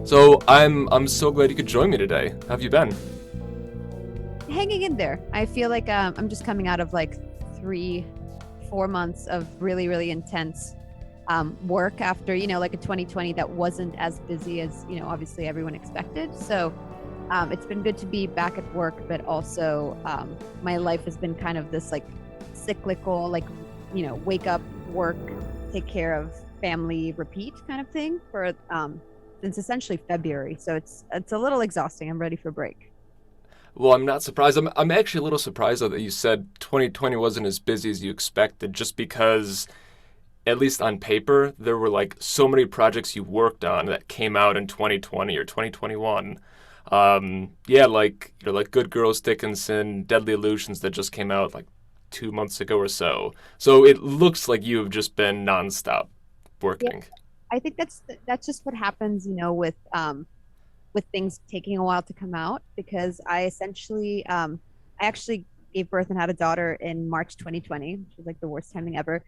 So I'm so glad you could join me today. How have you been? Hanging in there. I feel like I'm just coming out of like 4 months of really, really intense work after, like a 2020 that wasn't as busy as, obviously everyone expected. So it's been good to be back at work, but also my life has been kind of this like cyclical, like, wake up, work, take care of family, repeat kind of thing for since essentially February. So it's a little exhausting. I'm ready for a break. Well, I'm not surprised. I'm actually a little surprised though that you said 2020 wasn't as busy as you expected, just because at least on paper there were like so many projects you worked on that came out in 2020 or 2021. Yeah, like like Good Girls, Dickinson, Deadly Illusions that just came out like 2 months ago or so. So it looks like you've just been nonstop Yeah, working. I think that's just what happens, with things taking a while to come out because I actually gave birth and had a daughter in March 2020, which was like the worst timing ever.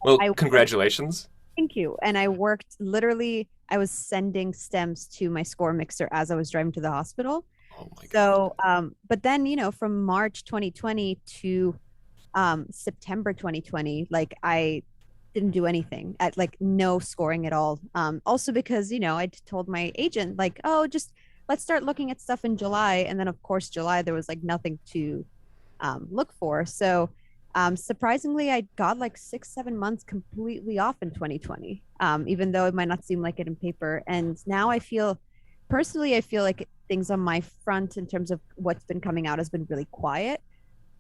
Well, I worked, congratulations. thank you. And I worked literally, I was sending stems to my score mixer as I was driving to the hospital. Oh my God. So, but then, from March 2020 to September 2020, like I didn't do anything at like no scoring at all. Also because, I told my agent like, oh, just let's start looking at stuff in July. And then of course, July, there was like nothing to look for. So surprisingly, I got like 6, 7 months completely off in 2020, even though it might not seem like it in paper. And now personally, I feel like things on my front in terms of what's been coming out has been really quiet.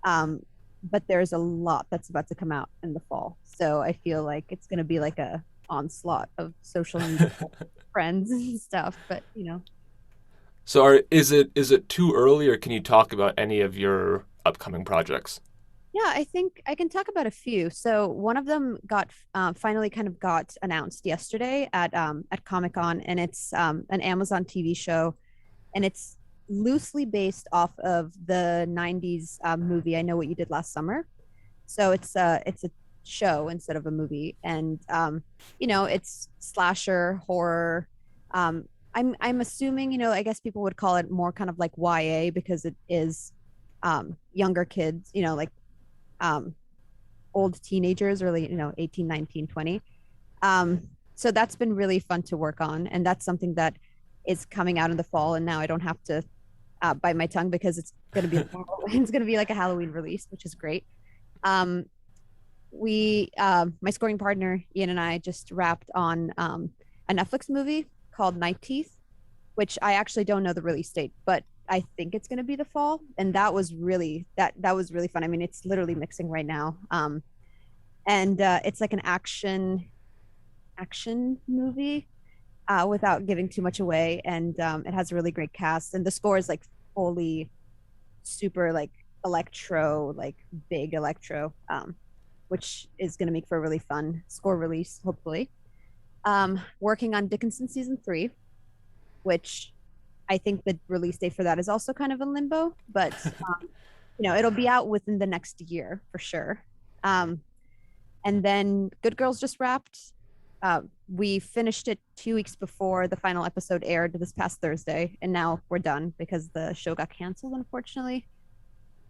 Um, but there's a lot that's about to come out in the fall. So I feel like it's going to be like a onslaught of social media friends and stuff. But So is it too early, or can you talk about any of your upcoming projects? yeah, I think I can talk about a few. So one of them got finally kind of got announced yesterday at Comic Con, and it's an Amazon TV show, and it's loosely based off of the '90s movie I Know What You Did Last Summer. So it's a show instead of a movie, and it's slasher horror. I'm assuming, I guess people would call it more kind of like YA because it is younger kids, like um old teenagers, really, 18, 19, 20. So that's been really fun to work on, and that's something that is coming out in the fall, and now I don't have to bite my tongue because it's going to be it's going to be like a Halloween release, which is great. Um, we My scoring partner Ian and I just wrapped on a Netflix movie called Night Teeth, which I actually don't know the release date, but I think it's going to be the fall, and that was really fun. I mean, it's literally mixing right now, and it's like an action movie without giving too much away, and it has a really great cast, and the score is like fully super like electro, like big electro, which is going to make for a really fun score release, hopefully. Working on Dickinson season 3, which I think the release date for that is also kind of in limbo, but it'll be out within the next year for sure. Um, and then Good Girls just wrapped. We finished it 2 weeks before the final episode aired this past Thursday, and now we're done because the show got canceled, unfortunately.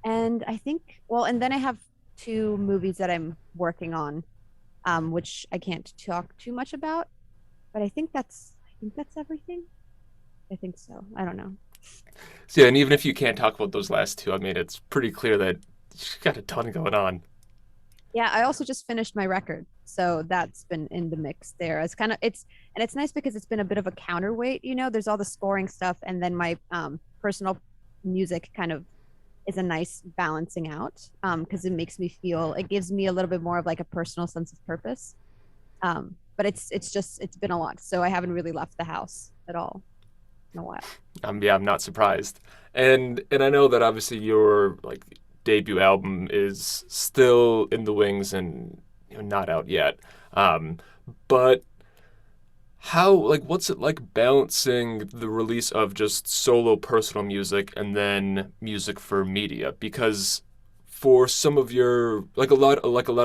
And I think, well, and then I have two movies that I'm working on, which I can't talk too much about, but I think that's everything. I think so. I don't know. So yeah, and even if you can't talk about those last two, I mean, it's pretty clear that you've got a ton going on. Yeah, I also just finished my record, so that's been in the mix there. It's kind of it's nice because it's been a bit of a counterweight. There's all the scoring stuff, and then my personal music kind of is a nice balancing out because it gives me a little bit more of like a personal sense of purpose. But it's been a lot, so I haven't really left the house at all in a while. Yeah, I'm not surprised. And I know that obviously your like debut album is still in the wings and not out yet. But how like what's it like balancing the release of just solo personal music and then music for media? Because for some of your like a lot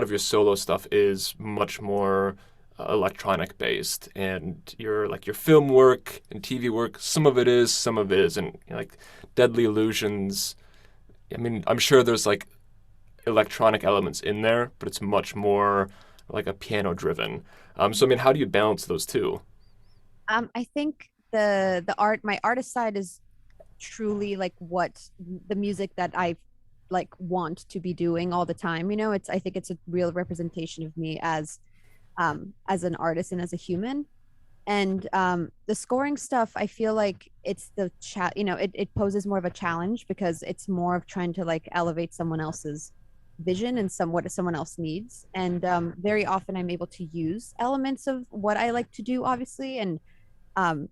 of your solo stuff is much more electronic based, and your film work and TV work. Some of it is, some of it isn't. Like Deadly Illusions. I mean, I'm sure there's like electronic elements in there, but it's much more like a piano driven. So I mean, how do you balance those two? I think the art, my artist side is truly like what the music that I like want to be doing all the time. You know, it's I think it's a real representation of me as an artist and as a human. And the scoring stuff, I feel like it's the chat, you know, it poses more of a challenge because it's more of trying to like elevate someone else's vision and what someone else needs. And very often I'm able to use elements of what I like to do, obviously. And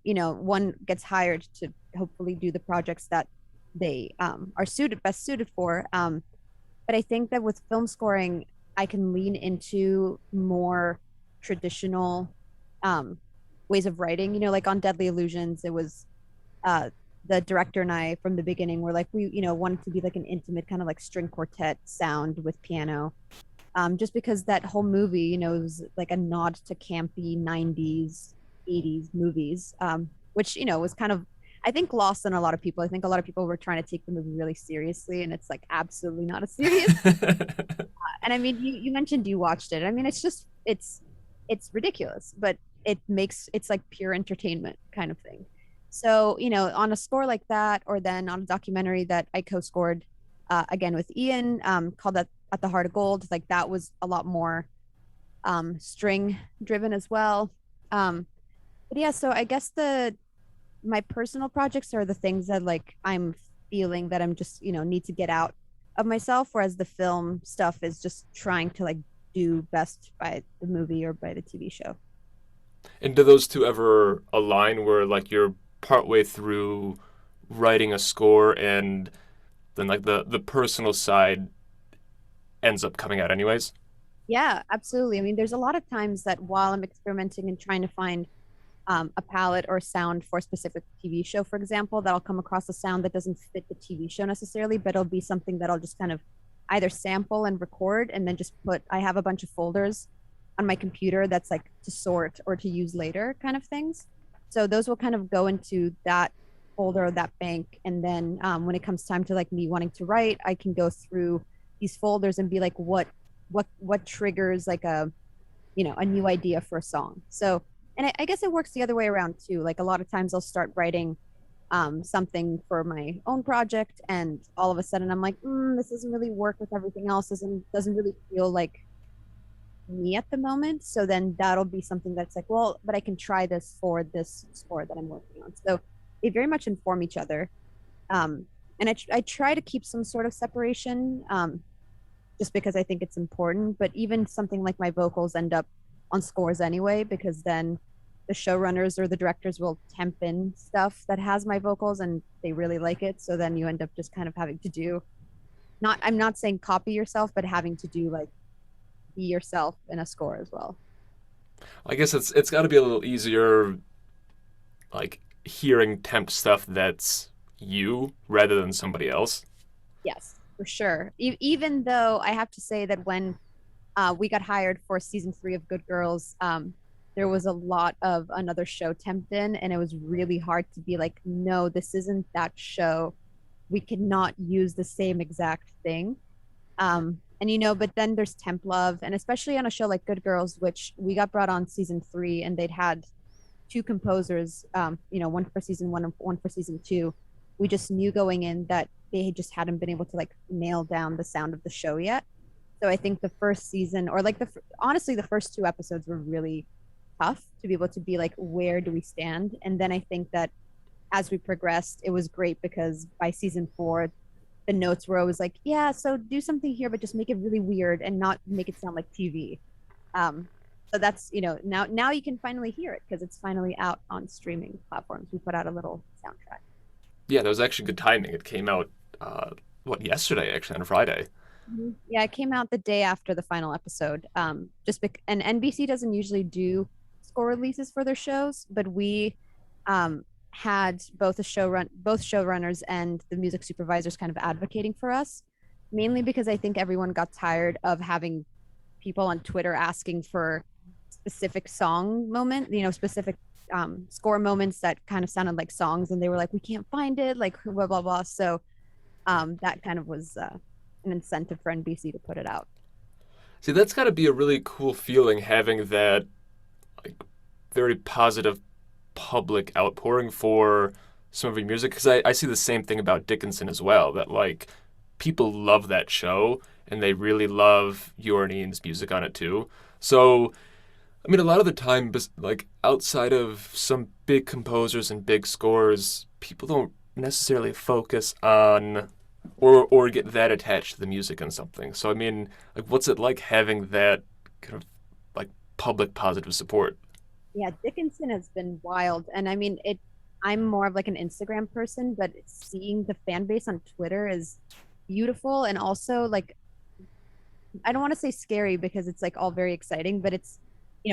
you know, one gets hired to hopefully do the projects that they are best suited for. But I think that with film scoring, I can lean into more traditional um, ways of writing. You know, like on Deadly Illusions, it was uh, the director and I from the beginning were like, we, you know, wanted to be like an intimate kind of like string quartet sound with piano. Just because that whole movie, you know, was like a nod to campy 90s, 80s movies, which, you know, was kind of, I think, lost on a lot of people. I think a lot of people were trying to take the movie really seriously, and it's like absolutely not a serious. And I mean, you mentioned you watched it. I mean, it's just, it's ridiculous, but it's like pure entertainment kind of thing. So, you know, on a score like that, or then on a documentary that I co-scored again with Ian, called that At the Heart of Gold, like that was a lot more string driven as well. But yeah, so I guess the my personal projects are the things that like I'm feeling that I'm just, you know, need to get out of myself, whereas the film stuff is just trying to like do best by the movie or by the TV show. And do those two ever align where like you're partway through writing a score and then like the personal side ends up coming out anyways? Yeah, absolutely. I mean, there's a lot of times that while I'm experimenting and trying to find a palette or sound for a specific TV show, for example, that I'll come across a sound that doesn't fit the TV show necessarily, but it'll be something that I'll just kind of either sample and record and then just put, I have a bunch of folders on my computer that's like to sort or to use later kind of things. So those will kind of go into that folder or that bank. And then when it comes time to like me wanting to write, I can go through these folders and be like, what triggers like you know, a new idea for a song. So, and I guess it works the other way around too. Like a lot of times I'll start writing something for my own project, and all of a sudden I'm like, this doesn't really work with everything else. Doesn't really feel like me at the moment. So then that'll be something that's like, well, but I can try this for this score that I'm working on. So they very much inform each other. And I try to keep some sort of separation, just because I think it's important. But even something like my vocals end up on scores anyway, because then the showrunners or the directors will temp in stuff that has my vocals and they really like it. So then you end up just kind of having to do, not, I'm not saying copy yourself, but having to do like be yourself in a score as well. I guess it's got to be a little easier, like hearing temp stuff that's you rather than somebody else. Yes, for sure. Even though I have to say that when we got hired for season 3 of Good Girls, there was a lot of another show temped in, and it was really hard to be like, no, this isn't that show. We cannot use the same exact thing. And you know, but then there's temp love, and especially on a show like Good Girls, which we got brought on season 3, and they'd had two composers, you know, one for season 1 and one for season 2. We just knew going in that they just hadn't been able to like nail down the sound of the show yet. So I think the first season, or like honestly, the first 2 episodes were really tough to be able to be like, where do we stand? And then I think that as we progressed, it was great because by season 4, the notes were always like, yeah, so do something here, but just make it really weird and not make it sound like TV. Um, so that's, you know, now you can finally hear it because it's finally out on streaming platforms. We put out a little soundtrack. Yeah, that was actually good timing. It came out yesterday actually on Friday. Yeah, it came out the day after the final episode. And NBC doesn't usually do score releases for their shows, but we had both showrunners and the music supervisors kind of advocating for us, mainly because I think everyone got tired of having people on Twitter asking for specific song moment, specific score moments that kind of sounded like songs, and they were like, we can't find it, like blah blah blah. So that kind of was an incentive for NBC to put it out. See, that's got to be a really cool feeling having that like very positive public outpouring for some of your music because I see the same thing about Dickinson as well that like people love that show and they really love your and Ian's music on it too. So I mean a lot of the time like outside of some big composers and big scores people don't necessarily focus on or get that attached to the music and something. So I mean like what's it like having that kind of like public positive support? Yeah, Dickinson has been wild. And I mean, I'm more of like an Instagram person, but seeing the fan base on Twitter is beautiful and also like I don't want to say scary because it's like all very exciting, but it's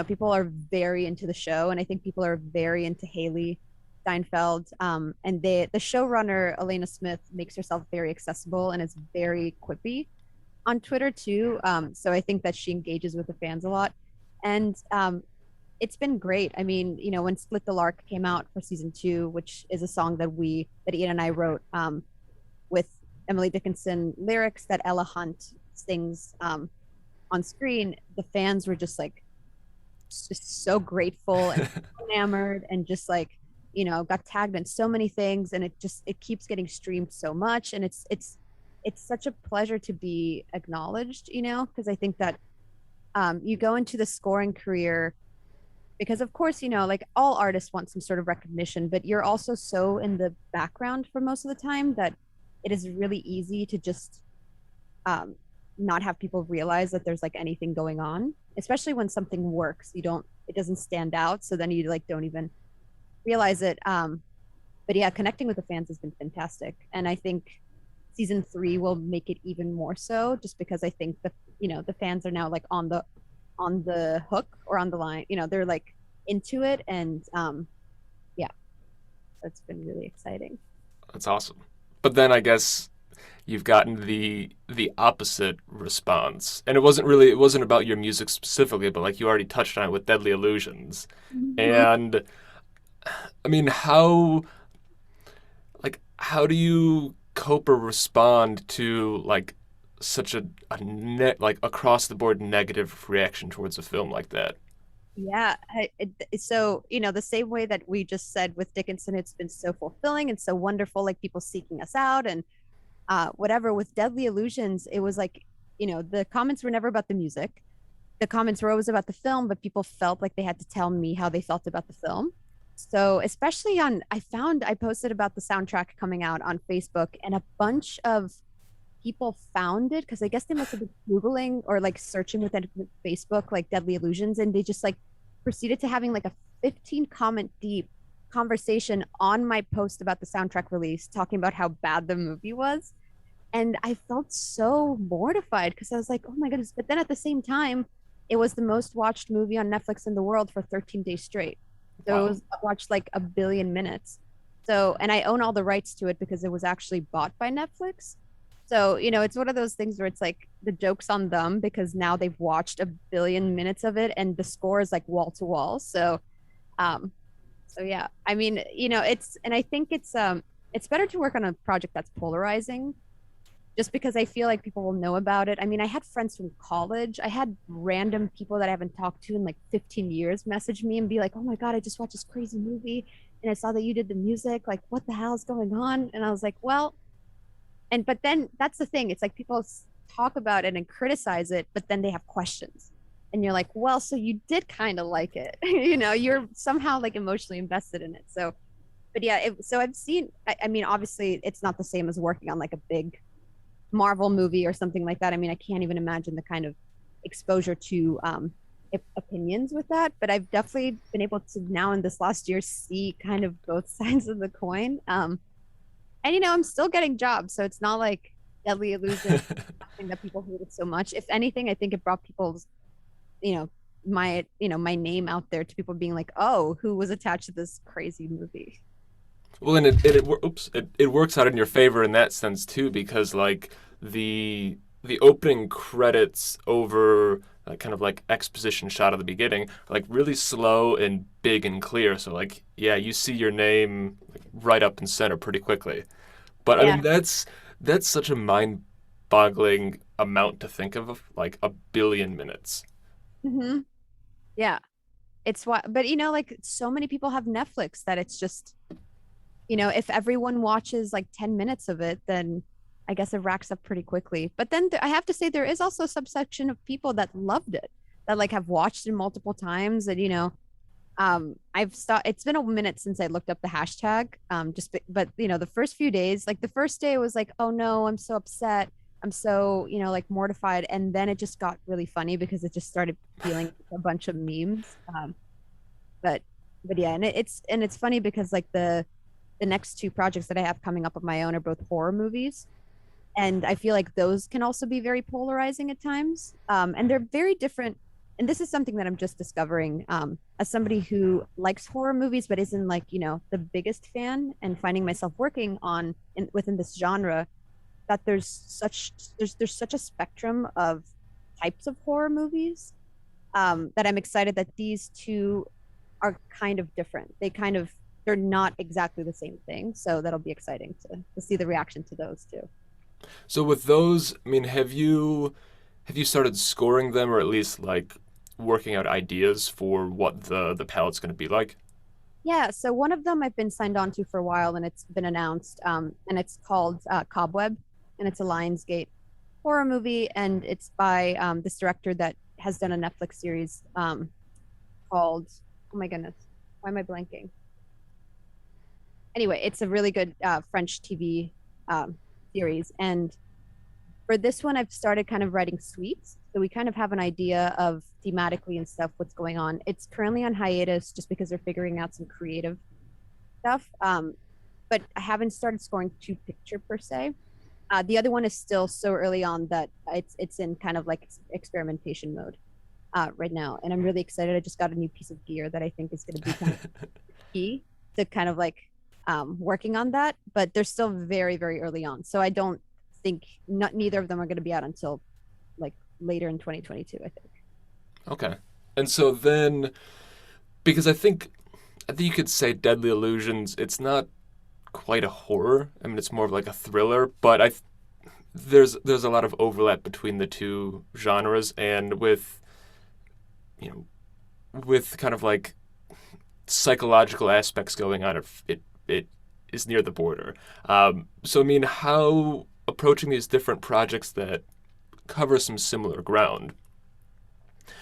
people are very into the show and I think people are very into Haley Steinfeld. And the showrunner Elena Smith makes herself very accessible and is very quippy on Twitter too. So I think that she engages with the fans a lot. And it's been great. I mean, when Split the Lark came out for season 2, which is a song that Ian and I wrote with Emily Dickinson lyrics that Ella Hunt sings on screen, the fans were just so grateful and enamored and just like, got tagged in so many things and it keeps getting streamed so much. And it's such a pleasure to be acknowledged, because I think that you go into the scoring career because of course like all artists want some sort of recognition, but you're also so in the background for most of the time that it is really easy to just not have people realize that there's like anything going on, especially when something works. It doesn't stand out, so then you like don't even realize it. But yeah, connecting with the fans has been fantastic, and I think season 3 will make it even more so, just because I think the fans are now like on the hook or on the line. They're like into it, and yeah, that's been really exciting. That's awesome. But then I guess you've gotten the opposite response. And it wasn't about your music specifically, but like you already touched on it with Deadly Illusions. Mhm. And I mean, how do you cope or respond to like such like across the board negative reaction towards a film like that? Yeah. So, the same way that we just said with Dickinson, it's been so fulfilling and so wonderful, like people seeking us out and whatever. With Deadly Illusions, it was like, the comments were never about the music. The comments were always about the film, but people felt like they had to tell me how they felt about the film. So, especially I posted about the soundtrack coming out on Facebook, and a bunch of people found it because I guess they must have been Googling or like searching with Facebook, like Deadly Illusions, and they just like proceeded to having like a 15 comment deep conversation on my post about the soundtrack release, talking about how bad the movie was. And I felt so mortified because I was like, oh my goodness. But then at the same time, it was the most watched movie on Netflix in the world for 13 days straight. So it Wow. was watched like a billion minutes. So, and I own all the rights to it because it was actually bought by Netflix. So, it's one of those things where it's like the joke's on them because now they've watched a billion minutes of it and the score is like wall to wall. Um, so yeah, I mean, and I think it's better to work on a project that's polarizing just because I feel like people will know about it. I mean, I had friends from college. I had random people that I haven't talked to in like 15 years message me and be like, "Oh my God, I just watched this crazy movie and I saw that you did the music. Like, what the hell is going on?" And I was like, "Well," but then that's the thing. It's like people talk about it and criticize it, but then they have questions. And you're like, "Well, so you did kind of like it." You're somehow like emotionally invested in it. So, but yeah, so I've seen, I mean, obviously it's not the same as working on like a big Marvel movie or something like that. I mean, I can't even imagine the kind of exposure to opinions with that. But I've definitely been able to now in this last year see kind of both sides of the coin. And I'm still getting jobs, so it's not like Deadly Illusion something that people hated so much. If anything, I think it brought people's, you know, my name out there to people being like, oh, who was attached to this crazy movie? Well, and it works out in your favor in that sense too, because like the opening credits over kind of like exposition shot at the beginning, like really slow and big and clear. So like, yeah, you see your name like, right up in center pretty quickly. But I Yeah. mean, that's such a mind-boggling amount to think of, like a billion minutes. Hmm. Yeah. It's what, but like so many people have Netflix that it's just, if everyone watches like 10 minutes of it, then I guess it racks up pretty quickly. But then I have to say there is also a subsection of people that loved it, that like have watched it multiple times and I've stopped. It's been a minute since I looked up the hashtag. But the first few days, like the first day was like, oh no, I'm so upset. I'm so, like mortified. And then it just got really funny because it just started feeling like a bunch of memes. But yeah, and it's funny because like the next two projects that I have coming up of my own are both horror movies. And I feel like those can also be very polarizing at times. And they're very different. And this is something that I'm just discovering as somebody who likes horror movies, but isn't like, the biggest fan, and finding myself working within this genre, that there's such a spectrum of types of horror movies, that I'm excited that these two are kind of different. They're not exactly the same thing. So that'll be exciting to see the reaction to those too. So with those, I mean, have you started scoring them or at least like working out ideas for what the palette's going to be like? Yeah, so one of them I've been signed on to for a while, and it's been announced, and it's called Cobweb, and it's a Lionsgate horror movie, and it's by this director that has done a Netflix series called, oh my goodness, why am I blanking? Anyway, it's a really good French TV series, and for this one, I've started kind of writing suites. So we kind of have an idea of thematically and stuff what's going on. It's currently on hiatus just because they're figuring out some creative stuff. But I haven't started scoring to picture per se. The other one is still so early on that it's in kind of like experimentation mode right now, and I'm really excited. I just got a new piece of gear that I think is going to be kind of key to kind of like working on that. But they're still very very early on, so I don't think neither of them are going to be out until like later in 2022, I think. Okay. And so then, because I think you could say Deadly Illusions. It's not quite a horror. I mean, it's more of like a thriller. But there's a lot of overlap between the two genres, and you know with kind of like psychological aspects going on, it is near the border. So I mean, how approaching these different projects that cover some similar ground,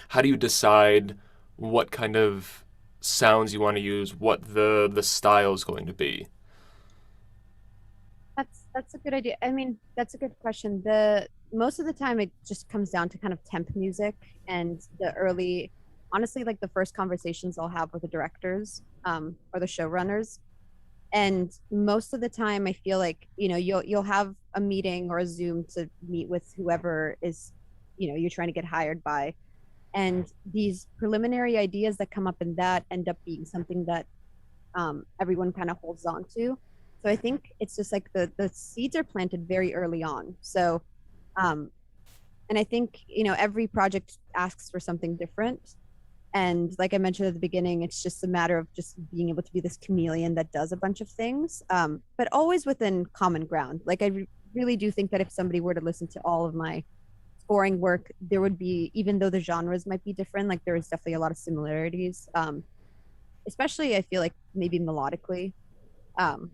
how do you decide what kind of sounds you want to use, what the style is going to be? That's a good idea. I mean, that's a good question. The Most of the time it just comes down to kind of temp music and the early, honestly, like the first conversations I'll have with the directors or the showrunners. And most of the time I feel like, you'll have a meeting or a Zoom to meet with whoever is, you're trying to get hired by. And these preliminary ideas that come up in that end up being something that everyone kind of holds on to. So I think it's just like the seeds are planted very early on. So, um, and I think every project asks for something different. And like I mentioned at the beginning, it's just a matter of just being able to be this chameleon that does a bunch of things, but always within common ground. Like really do think that if somebody were to listen to all of my scoring work, there would be, even though the genres might be different, like there is definitely a lot of similarities. Especially I feel like maybe melodically. Um,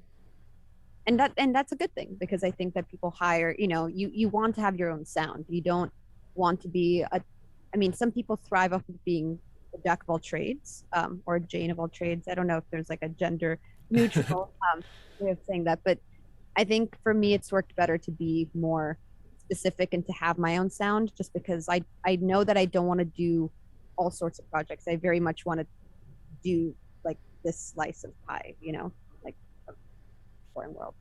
and that's a good thing because I think that people hire, you want to have your own sound. You don't want to be I mean, some people thrive off of being a jack of all trades, or a Jane of all trades. I don't know if there's like a gender neutral way of saying that, but I think for me it's worked better to be more specific and to have my own sound, just because I know that I don't want to do all sorts of projects. I very much want to do like this slice of pie, like of foreign worlds.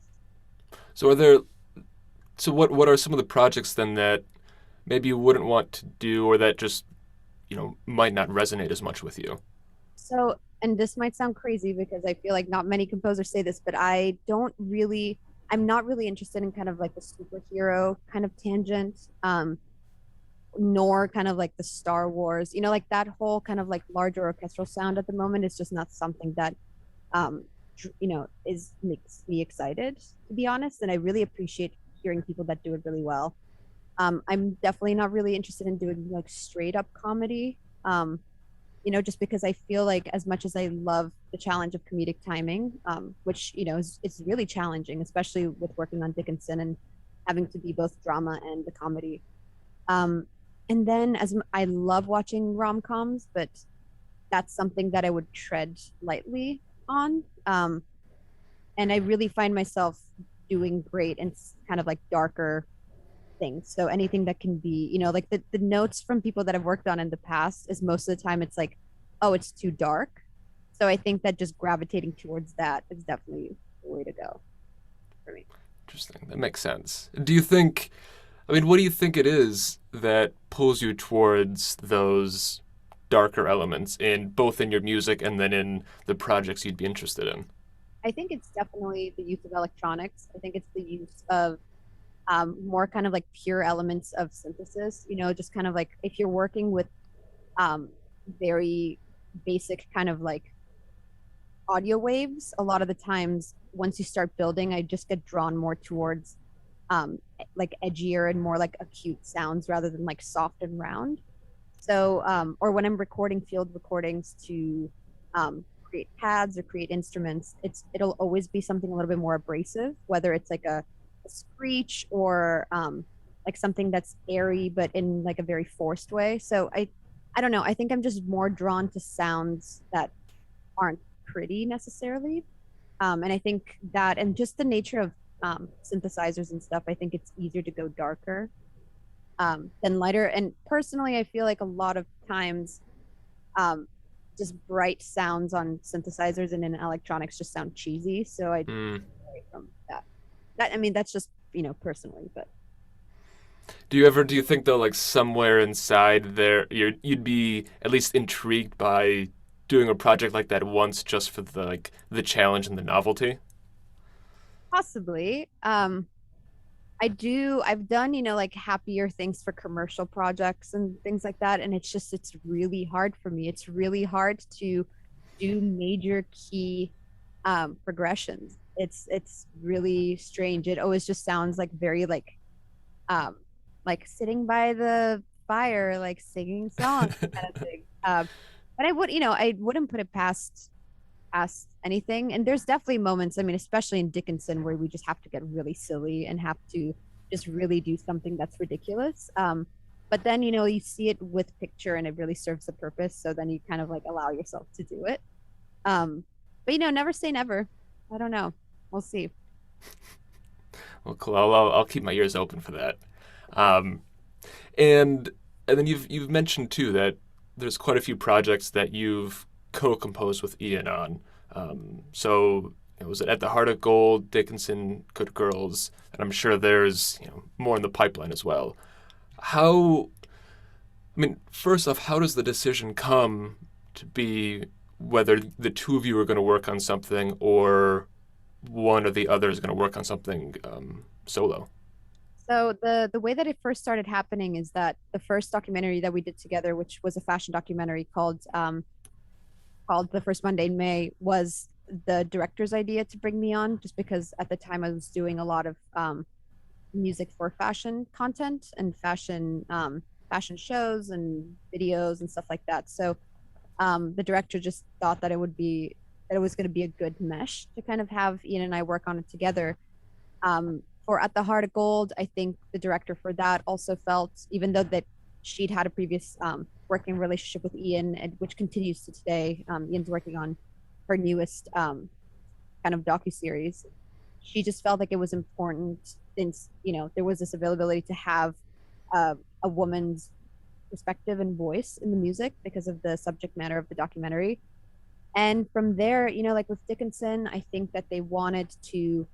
So are there so what are some of the projects then that maybe you wouldn't want to do or that just might not resonate as much with you? So, and this might sound crazy because I feel like not many composers say this, but I'm not really interested in kind of like the superhero kind of tangent. nor kind of like the Star Wars, like that whole kind of like larger orchestral sound at the moment is just not something that um is makes me excited, to be honest. And I really appreciate hearing people that do it really well. I'm definitely not really interested in doing like straight up comedy. Just because I feel like as much as I love the challenge of comedic timing, which is really challenging, especially with working on Dickinson and having to be both drama and the comedy. Um, and then I love watching rom-coms, but that's something that I would tread lightly on. And I really find myself doing great in kind of like darker things. So anything that can be, like the notes from people that I've worked on in the past is most of the time it's like, oh, it's too dark. So I think that just gravitating towards that is definitely the way to go for me. Interesting. That makes sense. Do you think, I mean, what do you think it is that pulls you towards those darker elements in both in your music and then in the projects you'd be interested in? I think it's definitely the use of electronics. I think it's the use of more kind of like pure elements of synthesis, just kind of like if you're working with um, very basic kind of like audio waves, a lot of the times once you start building, I just get drawn more towards like edgier and more like acute sounds rather than like soft and round. So, or when I'm recording field recordings to create pads or create instruments, it'll always be something a little bit more abrasive, whether it's like a screech or like something that's airy but in like a very forced way. So I don't know. I think I'm just more drawn to sounds that aren't pretty necessarily. And I think that, and just the nature of synthesizers and stuff, I think it's easier to go darker than lighter. And personally, I feel like a lot of times, um, just bright sounds on synthesizers and in electronics just sound cheesy. So I Mm. away from that. I mean, that's just personally, but Do you think though, like somewhere inside there, you'd be at least intrigued by doing a project like that once, just for the like the challenge and the novelty? possibly. I've done, like happier things for commercial projects and things like that. And it's really hard for me. It's really hard to do major key progressions. It's really strange. It always just sounds like very um like sitting by the fire, like singing songs kind of thing. But I wouldn't put it past anything. And there's definitely moments, I mean, especially in Dickinson, where we just have to get really silly and have to just really do something that's ridiculous. But then, you see it with picture and it really serves the purpose. So then you kind of like allow yourself to do it. But, never say never. I don't know. We'll see. Well, cool. I'll keep my ears open for that. Um, and and then you've mentioned too that there's quite a few projects that you've co-composed with Ian on. So it was At the Heart of Gold, Dickinson, Good Girls, and I'm sure there's more in the pipeline as well. How? I mean, first off, how does the decision come to be whether the two of you are going to work on something or one or the other is going to work on something solo? So the way that it first started happening is that the first documentary that we did together, which was a fashion documentary called The First Monday in May, was the director's idea to bring me on, just because at the time I was doing a lot of music for fashion content and fashion shows and videos and stuff like that. So the director just thought that it was going to be a good mesh to kind of have Ian and I work on it together. For At the Heart of Gold, I think the director for that also felt, even though that she'd had a previous working relationship with Ian, which continues to today. Ian's working on her newest kind of docu-series. She just felt like it was important, since there was this availability to have a woman's perspective and voice in the music because of the subject matter of the documentary. And from there, like with Dickinson, I think that they wanted to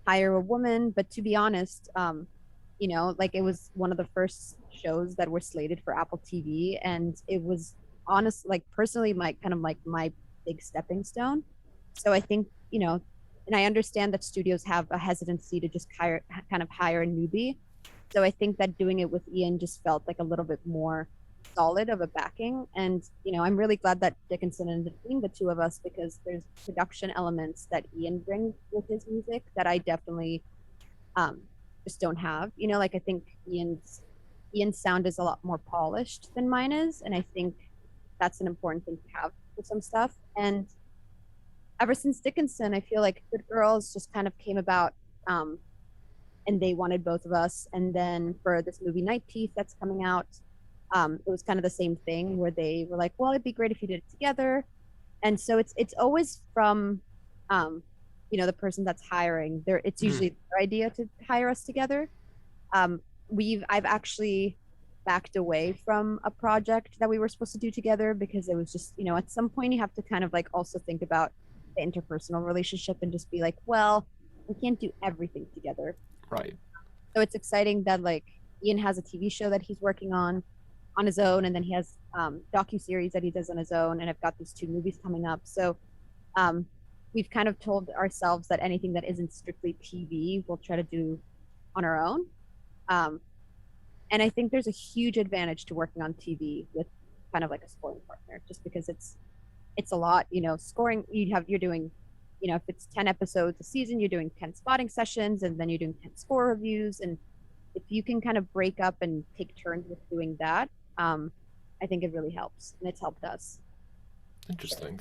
hire a woman, but to be honest, like it was one of the first shows that were slated for Apple TV, and it was honest, like personally, my kind of like my big stepping stone. So I think, and I understand that studios have a hesitancy to just kind of hire a newbie, So I think that doing it with Ian just felt like a little bit more solid of a backing. And, I'm really glad that Dickinson and between the two of us, because there's production elements that Ian brings with his music that I definitely um, just don't have. Like I think Ian's sound is a lot more polished than mine is, and I think that's an important thing to have for some stuff. And ever since Dickinson, I feel like Good Girls just kind of came about, um, and they wanted both of us. And then for this movie Night Teeth that's coming out, it was kind of the same thing where they were like, "Well, it'd be great if you did it together." And so it's always from, um, the person that's hiring. It's Mm. usually their idea to hire us together. I've actually backed away from a project that we were supposed to do together because it was just, at some point you have to kind of like also think about the interpersonal relationship and just be like, well, we can't do everything together. Right. So it's exciting that like Ian has a TV show that he's working on his own, and then he has docu series that he does on his own, and I've got these two movies coming up. So um, we've kind of told ourselves that anything that isn't strictly TV, we'll try to do on our own. Um, and I think there's a huge advantage to working on TV with kind of like a scoring partner, just because it's a lot. Scoring you're doing, if it's 10 episodes a season, you're doing 10 spotting sessions, and then you're doing 10 score reviews. And if you can kind of break up and take turns with doing that, I think it really helps, and it's helped us. Interesting.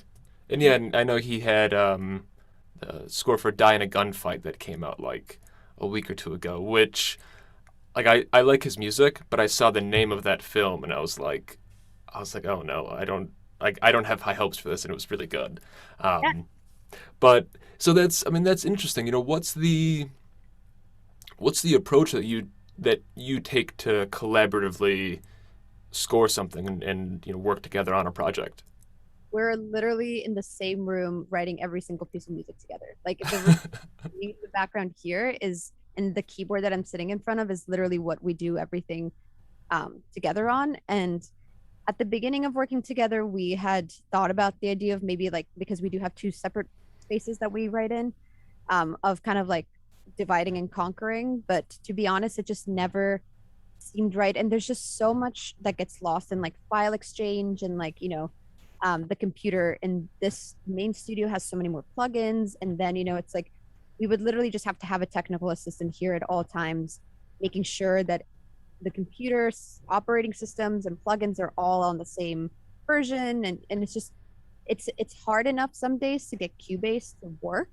And yeah, and I know he had the score for Die in a Gunfight that came out like a week or two ago, which like I like his music, but I saw the name of that film and I was like, oh no, I don't have high hopes for this, and it was really good. Yeah, Um, but so that's interesting. What's the approach that you take to collaboratively score something and work together on a project? we're literally in the same room writing every single piece of music together. Like the background here is, and the keyboard that I'm sitting in front of is literally what we do everything together on. And at the beginning of working together, we had thought about the idea of maybe like, because we do have two separate spaces that we write in, of kind of like dividing and conquering. But to be honest, it just never seemed right. And there's just so much that gets lost in like file exchange and like, the computer. And this main studio has so many more plugins. And then, it's like we would literally just have to have a technical assistant here at all times, making sure that the computer's operating systems and plugins are all on the same version. And it's just, it's hard enough some days to get Cubase to work,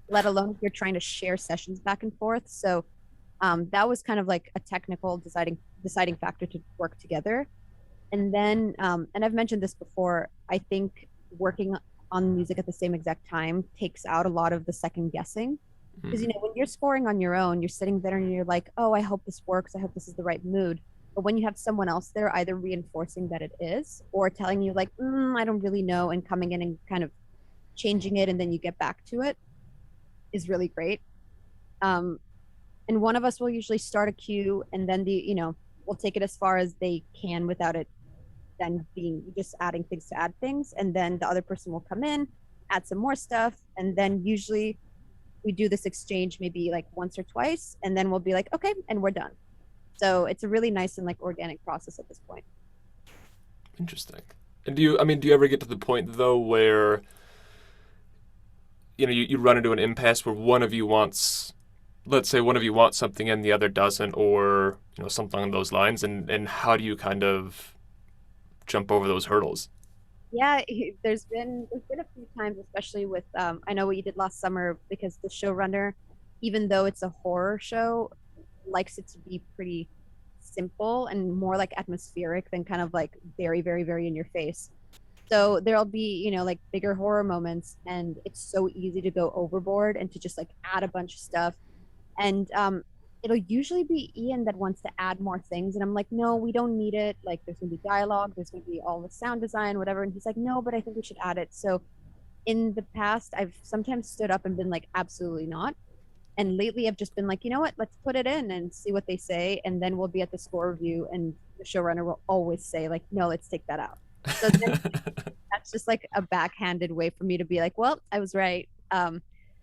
let alone if you're trying to share sessions back and forth. So that was kind of like a technical deciding factor to work together. And then, and I've mentioned this before, I think working on music at the same exact time takes out a lot of the second guessing. Because, Mm. when you're scoring on your own, you're sitting there and you're like, oh, I hope this works. I hope this is the right mood. But when you have someone else there, either reinforcing that it is or telling you, like, I don't really know, and coming in and kind of changing it, and then you get back to it, is really great. Um, and one of us will usually start a cue, and then we'll take it as far as they can without it then being just adding things to add things. And then the other person will come in, add some more stuff. And then usually we do this exchange maybe like once or twice, and then we'll be like, okay, and we're done. So it's a really nice and like organic process at this point. Interesting. And do you ever get to the point though where you run into an impasse where one of you wants, let's say one of you wants something and the other doesn't, or something along those lines, and how do you kind of jump over those hurdles? Yeah, there's been a few times, especially with I know what you did last summer, because the showrunner, even though it's a horror show, likes it to be pretty simple and more like atmospheric than kind of like very, very, very in your face. So there'll be, like bigger horror moments, and it's so easy to go overboard and to just like add a bunch of stuff. And it'll usually be Ian that wants to add more things. And I'm like, no, we don't need it. Like, there's going to be dialogue, there's going to be all the sound design, whatever. And he's like, no, but I think we should add it. So in the past, I've sometimes stood up and been like, absolutely not. And lately, I've just been like, you know what? Let's put it in and see what they say. And then we'll be at the score review, and the showrunner will always say, like, no, let's take that out. So then that's just like a backhanded way for me to be like, well, I was right.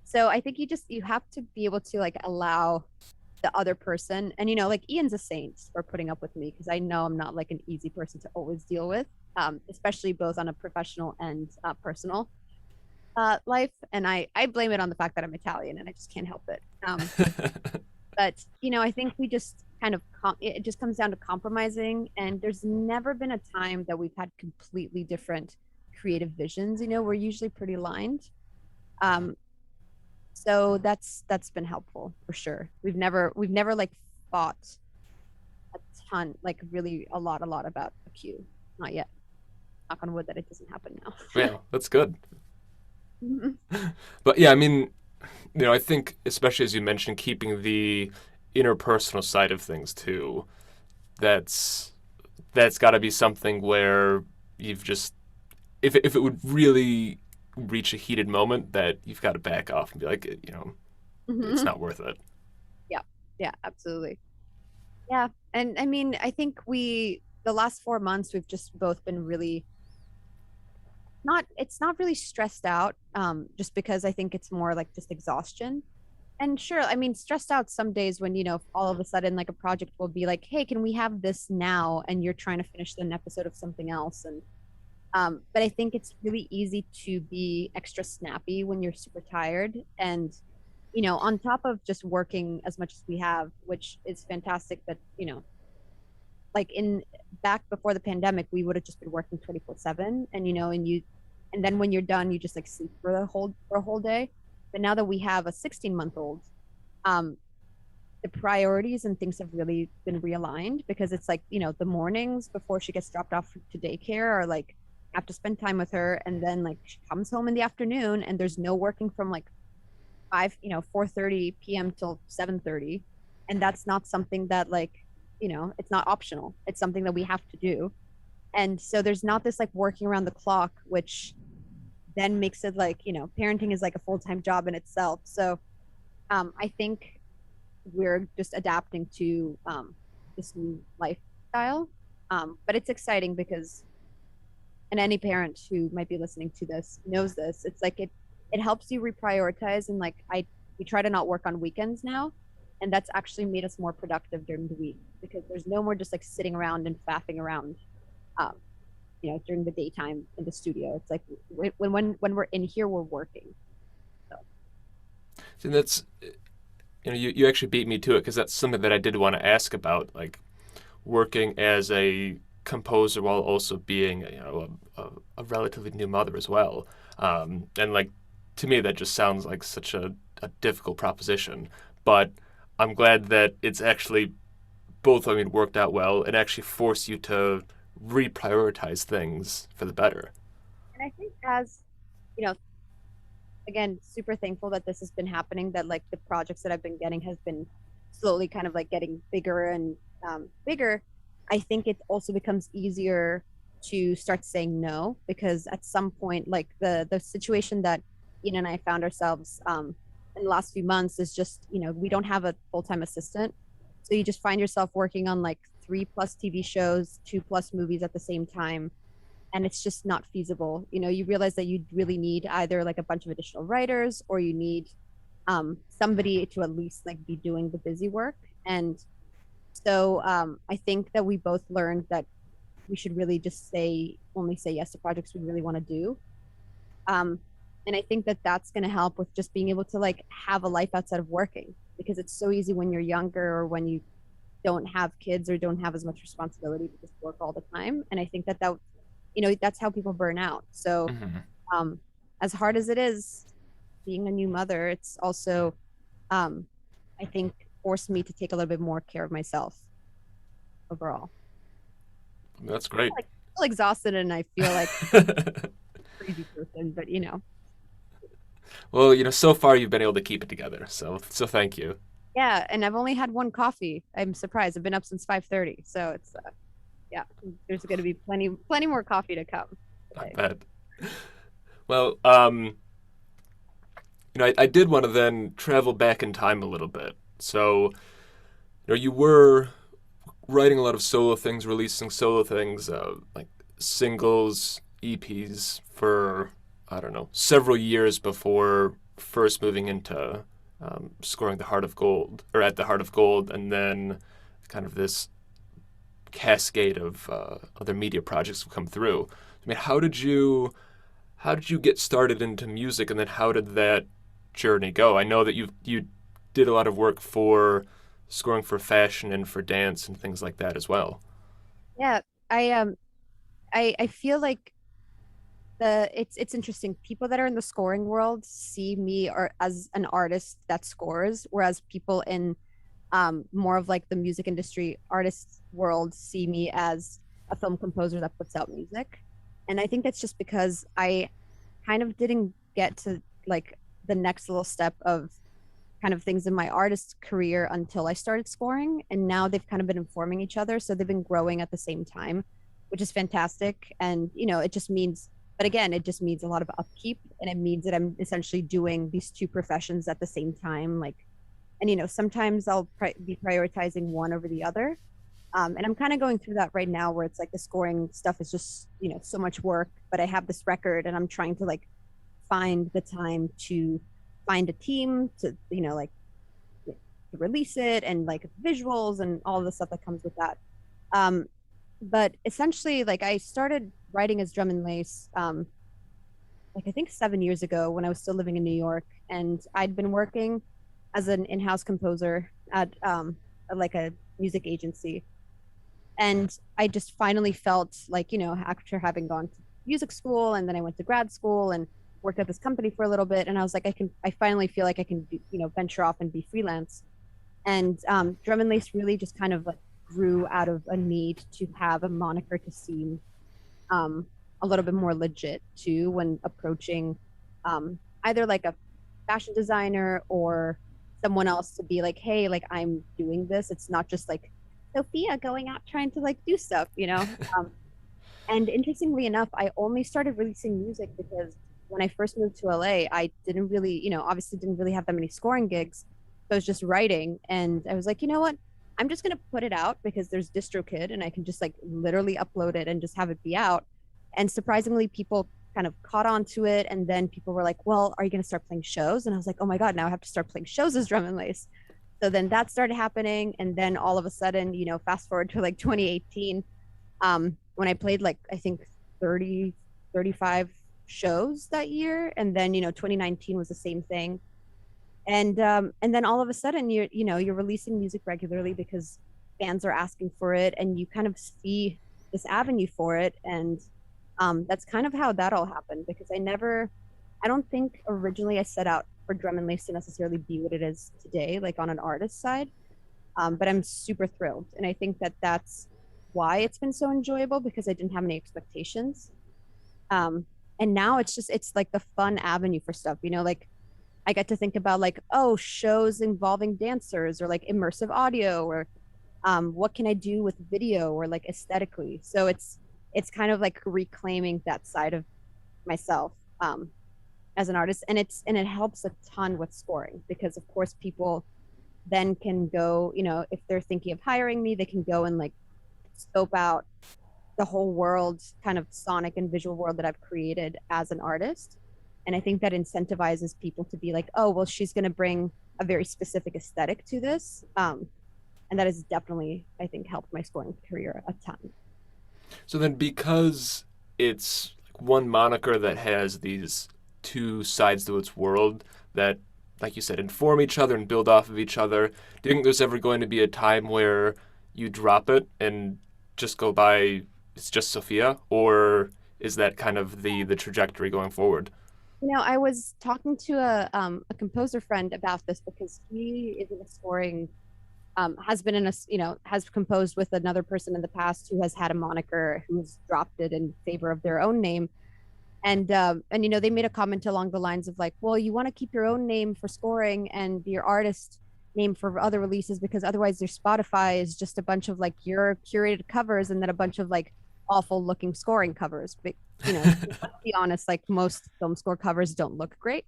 So I think you have to be able to like allow the other person. And like Ian's a saint for putting up with me because I know I'm not like an easy person to always deal with, especially both on a professional and personal life. And I blame it on the fact that I'm Italian and I just can't help it. But I think we just kind of it just comes down to compromising. And there's never been a time that we've had completely different creative visions. We're usually pretty aligned. Um, so that's been helpful for sure. We've never like fought a ton, like really a lot about a cue. Not yet. Knock on wood that it doesn't happen now. Yeah, that's good. Mhm. But yeah, I mean, I think especially as you mentioned, keeping the interpersonal side of things too. That's that's got to be something where you've just if it would really reach a heated moment that you've got to back off and be like, it's Mhm. not worth it. Yeah. Yeah, absolutely. Yeah. And I mean, I think the last 4 months, we've just both been really it's not really stressed out, just because I think it's more like just exhaustion. And sure, I mean, stressed out some days when, all of a sudden, like a project will be like, hey, can we have this now? And you're trying to finish an episode of something else. And, but I think it's really easy to be extra snappy when you're super tired. And, on top of just working as much as we have, which is fantastic that, like in back before the pandemic, we would have just been working 24/7. And, and then when you're done, you just like sleep for a whole day. But now that we have a 16-month-old, um, the priorities and things have really been realigned because it's like, the mornings before she gets dropped off to daycare are like, I have to spend time with her. And then like she comes home in the afternoon and there's no working from like 4:30 p.m. till 7:30. And that's not something that like, it's not optional. It's something that we have to do. And so there's not this like working around the clock, which then makes it like, parenting is like a full-time job in itself. So I think we're just adapting to this new lifestyle. But it's exciting because, and any parent who might be listening to this knows this, it's like it helps you reprioritize. And like we try to not work on weekends now. And that's actually made us more productive during the week because there's no more just like sitting around and faffing around, um, during the daytime in the studio. It's like when we're in here, we're working. So. And that's you actually beat me to it because that's something that I did want to ask about, like working as a composer while also being a relatively new mother as well. And like to me, that just sounds like such a difficult proposition. But I'm glad that it's actually both. I mean, worked out well and actually forced you to reprioritize things for the better. And I think as, you know, again, super thankful that this has been happening, that like the projects that I've been getting has been slowly kind of like getting bigger and bigger. I think it also becomes easier to start saying no because at some point, like the situation that Ian and I found ourselves in the last few months is just, we don't have a full-time assistant. So you just find yourself working on like 3+ TV shows, 2+ movies at the same time, and it's just not feasible. You realize that you really need either like a bunch of additional writers or you need somebody to at least like be doing the busy work. And so I think that we both learned that we should really just only say yes to projects we really want to do. um, and I think that that's going to help with just being able to like have a life outside of working, because it's so easy when you're younger or when you don't have kids or don't have as much responsibility to just work all the time. And I think that that's how people burn out. So Mm-hmm. um, as hard as it is being a new mother, it's also um, I think forced me to take a little bit more care of myself overall. That's great. Like, I feel exhausted and I feel like a crazy person, but Well, so far you've been able to keep it together, so thank you. yeah. And I've only had one coffee. I'm surprised. I've been up since 5:30, so it's yeah. There's going to be plenty more coffee to come I today. bet. Well, I did want to then travel back in time a little bit. So, you were writing a lot of solo things, releasing solo things, like singles, EPs for, I don't know, several years before first moving into scoring the Heart of Gold or at the Heart of Gold, and then kind of this cascade of other media projects have come through. I mean, how did you get started into music, and then how did that journey go? I know that you did a lot of work for scoring for fashion and for dance and things like that as well. Yeah, I feel like it's interesting. People that are in the scoring world see me or as an artist that scores, whereas people in more of like the music industry artist world see me as a film composer that puts out music. And I think that's just because I kind of didn't get to like the next little step of kind of things in my artist career until I started scoring. And now they've kind of been informing each other. So they've been growing at the same time, which is fantastic. And, it just means, but again, it just means a lot of upkeep. And it means that I'm essentially doing these two professions at the same time. Like, and, sometimes I'll be prioritizing one over the other. And I'm kind of going through that right now where it's like the scoring stuff is just, so much work, but I have this record and I'm trying to like find the time to find a team to like to release it and like visuals and all the stuff that comes with that. um but essentially like I started writing as drum and lace like I think 7 years ago when I was still living in New York, and I'd been working as an in-house composer at like a music agency. And I just finally felt like, after having gone to music school and then I went to grad school and worked at this company for a little bit, and I was like, I finally feel like I can, venture off and be freelance. And drum and lace really just kind of like grew out of a need to have a moniker to seem um, a little bit more legit too when approaching either like a fashion designer or someone else to be like, hey, like I'm doing this. It's not just like Sofia going out trying to like do stuff. And interestingly enough, I only started releasing music because when I first moved to LA, I didn't really, obviously didn't really have that many scoring gigs. So I was just writing, and I was like, you know what? I'm just gonna put it out because there's DistroKid and I can just like literally upload it and just have it be out. And surprisingly, people kind of caught on to it. And then people were like, well, are you gonna start playing shows? And I was like, oh my God, now I have to start playing shows as drum and lace. So then that started happening. And then all of a sudden, fast forward to like 2018, when I played like I think 30, 35 shows that year. And then 2019 was the same thing. And then all of a sudden you're releasing music regularly because fans are asking for it, and you kind of see this avenue for it. And that's kind of how that all happened, because I don't think originally I set out for drum and lace to necessarily be what it is today, like on an artist side. But I'm super thrilled. And I think that that's why it's been so enjoyable, because I didn't have any expectations. Um, and now it's like the fun avenue for stuff, like I get to think about like, oh, shows involving dancers or like immersive audio, or what can I do with video or like aesthetically. So it's kind of like reclaiming that side of myself as an artist. And it helps a ton with scoring, because of course people then can go, if they're thinking of hiring me, they can go and like scope out the whole world, kind of sonic and visual world that I've created as an artist. And I think that incentivizes people to be like, oh, well, she's going to bring a very specific aesthetic to this. And that has definitely, I think, helped my scoring career a ton. So then, because it's one moniker that has these two sides to its world that, like you said, inform each other and build off of each other, do you think there's ever going to be a time where you drop it and just go by it's just Sofia, or is that kind of the trajectory going forward? I was talking to a composer friend about this, because he is in a scoring, has been in a, has composed with another person in the past who has had a moniker who's dropped it in favor of their own name. And they made a comment along the lines of like, well, you want to keep your own name for scoring and your artist name for other releases, because otherwise your Spotify is just a bunch of like your curated covers and then a bunch of like awful looking scoring covers. But let's be honest, like most film score covers don't look great.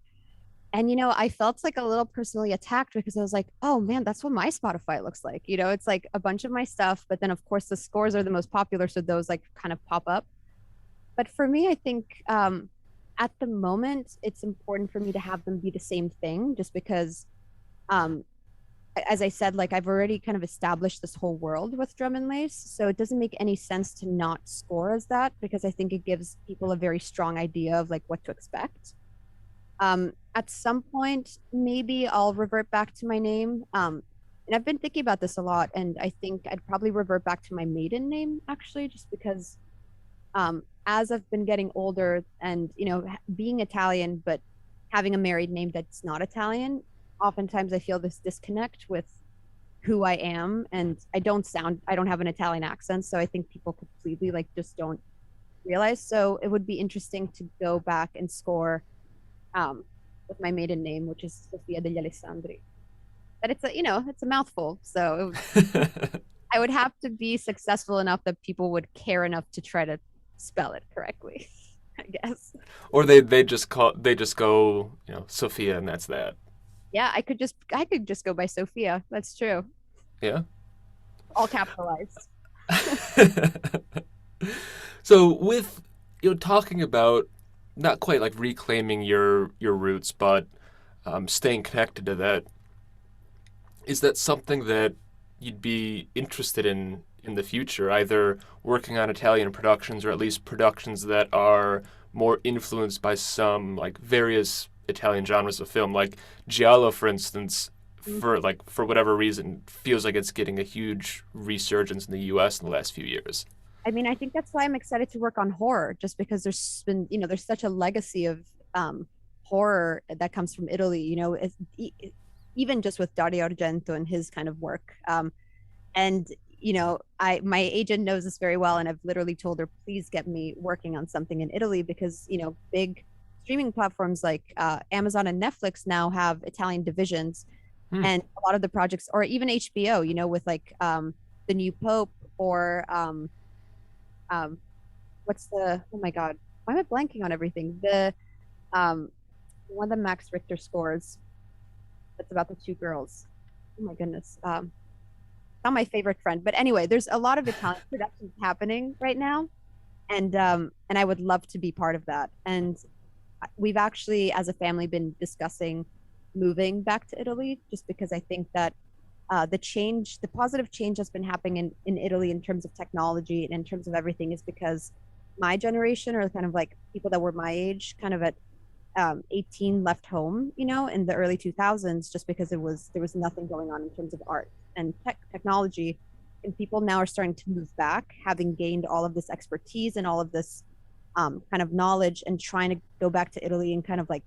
And I felt like a little personally attacked, because I was like, oh man, that's what my Spotify looks like. It's like a bunch of my stuff, but then of course the scores are the most popular, so those like kind of pop up. But for me, I think at the moment, it's important for me to have them be the same thing, just because um, as I said, like I've already kind of established this whole world with drum and lace. So it doesn't make any sense to not score as that because I think it gives people a very strong idea of like what to expect. At some point, maybe I'll revert back to my name. And I've been thinking about this a lot, and I think I'd probably revert back to my maiden name actually, just because as I've been getting older and being Italian, but having a married name that's not Italian, oftentimes I feel this disconnect with who I am, and I don't have an Italian accent, so I think people completely like just don't realize. So it would be interesting to go back and score um, with my maiden name, which is Sofia degli Alessandri. But it's a mouthful, so I would have to be successful enough that people would care enough to try to spell it correctly, I guess. Or they just go, Sophia, and that's that. Yeah, I could just go by Sophia. That's true. Yeah. All capitalized. So with talking about not quite like reclaiming your roots, but staying connected to that, is that something that you'd be interested in the future, either working on Italian productions or at least productions that are more influenced by some like various Italian genres of film, like giallo, for instance, for whatever reason, feels like it's getting a huge resurgence in the U.S. in the last few years. I mean, I think that's why I'm excited to work on horror, just because there's such a legacy of um, horror that comes from Italy. Even just with Dario Argento and his kind of work. And I my agent knows this very well, and I've literally told her, please get me working on something in Italy because big streaming platforms like Amazon and Netflix now have Italian divisions, Hmm. and a lot of the projects, or even HBO, with like the new Pope or um, what's the oh my god, why am I blanking on everything? The um, one of the Max Richter scores that's about the two girls. Oh my goodness. Not my favorite friend, but anyway, there's a lot of Italian productions happening right now, and I would love to be part of that. And we've actually, as a family, been discussing moving back to Italy, just because I think that the positive change that's been happening in Italy in terms of technology and in terms of everything is because my generation, or kind of like people that were my age, kind of at 18 left home, in the early 2000s, just because there was nothing going on in terms of art and technology. And people now are starting to move back, having gained all of this expertise and all of this kind of knowledge, and trying to go back to Italy and kind of like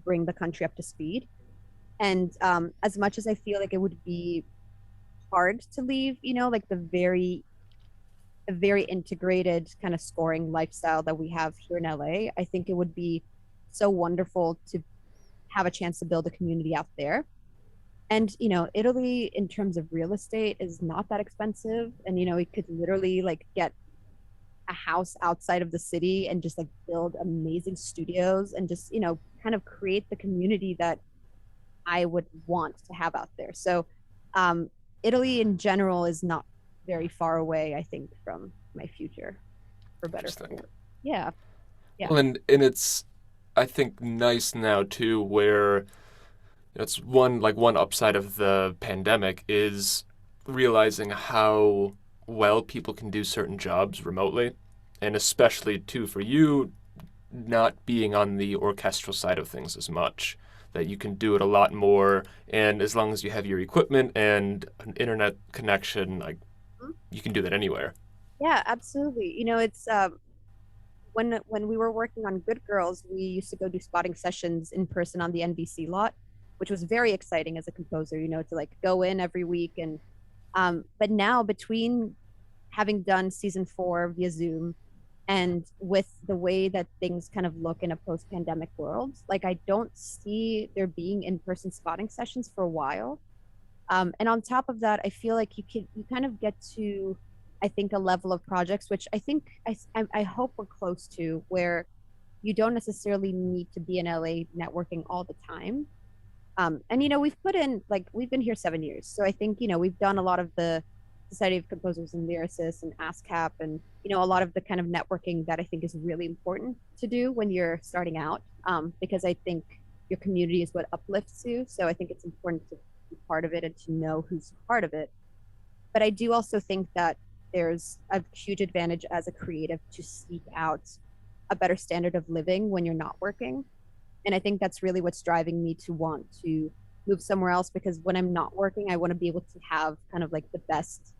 bring the country up to speed. And as much as I feel like it would be hard to leave, like the very integrated kind of scoring lifestyle that we have here in LA, I think it would be so wonderful to have a chance to build a community out there. And Italy in terms of real estate is not that expensive, and we could literally like get a house outside of the city and just like build amazing studios and just kind of create the community that I would want to have out there. So um, Italy in general is not very far away, I think, from my future, for better for Interesting. worse. Yeah, yeah. Well, and it's I think nice now too, where it's one upside of the pandemic is realizing how well people can do certain jobs remotely, and especially too for you not being on the orchestral side of things as much, that you can do it a lot more, and as long as you have your equipment and an internet connection, like you can do that anywhere. Yeah, absolutely. It's when we were working on Good Girls, we used to go do spotting sessions in person on the NBC lot, which was very exciting as a composer, to like go in every week. And but now, between having done season 4 via Zoom and with the way that things kind of look in a post-pandemic world, like I don't see there being in-person spotting sessions for a while. And on top of that, I feel like you kind of get to, I think, a level of projects which I think I hope we're close to, where you don't necessarily need to be in LA networking all the time. And we've been here 7 years, so I think we've done a lot of the Society of Composers and Lyricists and ASCAP, and a lot of the kind of networking that I think is really important to do when you're starting out, because I think your community is what uplifts you. So I think it's important to be part of it and to know who's part of it. But I do also think that there's a huge advantage as a creative to seek out a better standard of living when you're not working. And I think that's really what's driving me to want to move somewhere else, because when I'm not working, I want to be able to have kind of like the best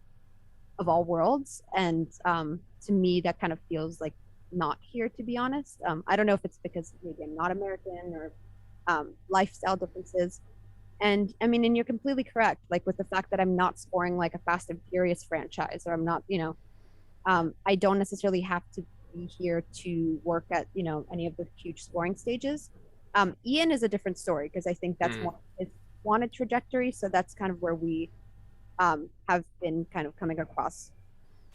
of all worlds. And to me, that kind of feels like not here, to be honest. I don't know if it's because maybe I'm not American or lifestyle differences. And I mean, and you're completely correct, like with the fact that I'm not scoring like a Fast and Furious franchise, or I'm not, I don't necessarily have to be here to work at, any of the huge scoring stages. Ian is a different story because I think that's Mm. more his wanted trajectory. So that's kind of where we have been kind of coming across